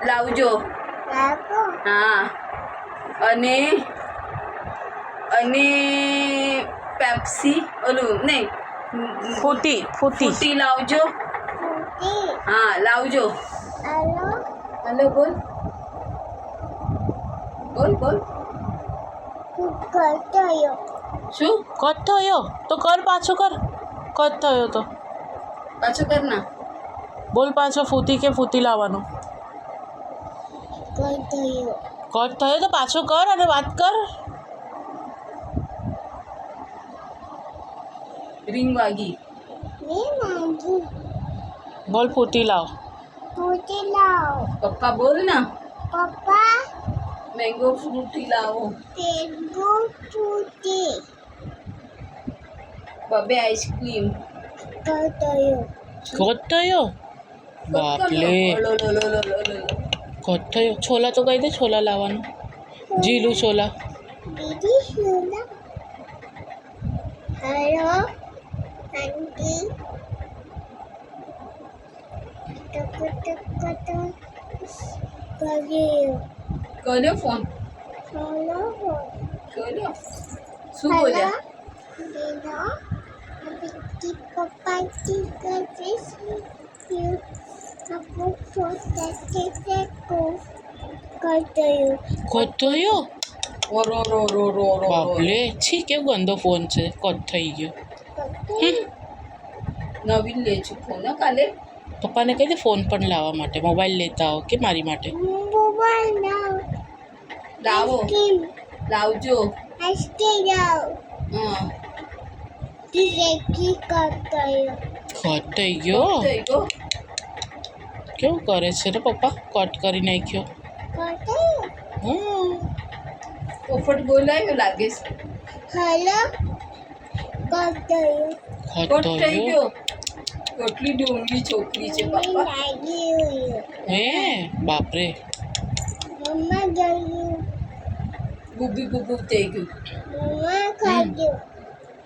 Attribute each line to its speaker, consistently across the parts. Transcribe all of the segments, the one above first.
Speaker 1: લાવજો. હા અને અને પેપ્સી ઓલું નહીં ફૂટી લાવજો. હા લાવજો. હલો બોલ બોલ બોલ. શું
Speaker 2: કટ થયો તો કર, પાછો કર. કટ થયો તો
Speaker 1: પાછું કર ના.
Speaker 2: બોલ પાછો, ફૂટી લાવવાનું. કટ થયો તો પાછો કર અને વાત કર.
Speaker 1: રિંગ વાગી.
Speaker 2: બોલ ફૂટી લાવ.
Speaker 1: પપ્પા બોલ ના. મેંગો ફ્રૂટી લાવો. બબે આઈસ્ક્રીમ.
Speaker 2: કટ થયો બાપલે. કટ થયો. છોલા તો કહી દે, છોલા લાવવાનું. જીલું છોલા.
Speaker 3: Hello aunty.
Speaker 1: કર્યો ફોન. કર્યો. શું બોલ્યા?
Speaker 2: કટ થયો બાપલે. છી કેવું ગંદો ફોન છે. કટ થઈ ગયો.
Speaker 1: નવીન લે છું ફોન કાલે.
Speaker 2: પપ્પાને કહી દે ફોન પણ લાવવા માટે. મોબાઈલ લેતા આવો કે મારી માટે.
Speaker 1: લાવો લાવજો. હા
Speaker 2: કટ થઈ ગયો. કેવું કરે છે ને પપ્પા? કટ કરી નાખ્યો.
Speaker 1: પોપટ બોલાયો લાગે છે.
Speaker 2: કટ
Speaker 1: કટ થઈ
Speaker 2: થયો.
Speaker 1: ગયો. કેટલી ડોંગી છોકરી છે પપ્પા.
Speaker 2: હે બાપરે.
Speaker 1: ગુબી ગુબુ થઈ ગયું.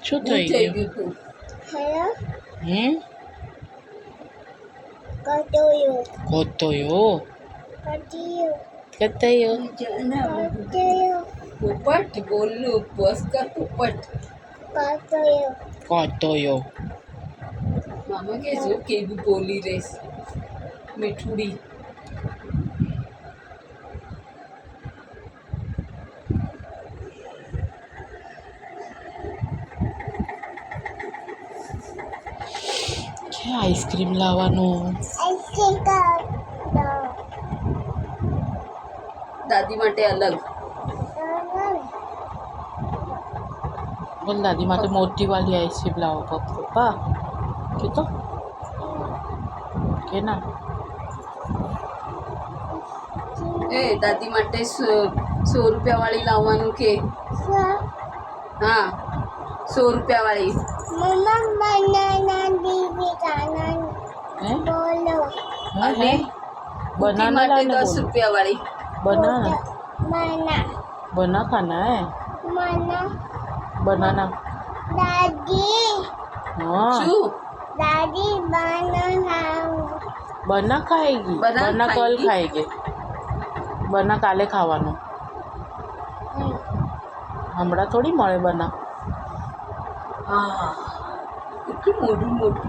Speaker 2: શું
Speaker 1: થઈ
Speaker 2: થઈ ગયું?
Speaker 1: ગયું તું.
Speaker 2: કટ થયો. કટ થયો.
Speaker 1: પોપટ બોલું બસ કર પોપટ.
Speaker 2: કટ થયો.
Speaker 1: મામા કે જો કેવી બોલી રહીશ મીઠુડી.
Speaker 2: આઈસ્ક્રીમ લાવવાનું.
Speaker 1: દાદી માટે અલગ.
Speaker 2: બોલ દાદી માટે મોટી વાળી આઈસ્ક્રીમ લાવો પપ્પા. કે તો કે ના.
Speaker 1: એ દાદી માટે 100 રૂપિયા વાળી લાવવાનું કે. હા 100 રૂપિયા વાળી. અને
Speaker 2: बनाना
Speaker 1: માટે
Speaker 2: लाने
Speaker 1: 10 રૂપિયા વાળી.
Speaker 2: बनाना बना खाना है. बनाना. हाँ
Speaker 1: શું
Speaker 2: बना खाएगी.
Speaker 1: बना
Speaker 2: बना कल
Speaker 1: खाएगी?
Speaker 2: खाएगी. बना काले खाવાનું. હમણાં થોડી મળે બના.
Speaker 1: હા કેટલું મોટું મોટું.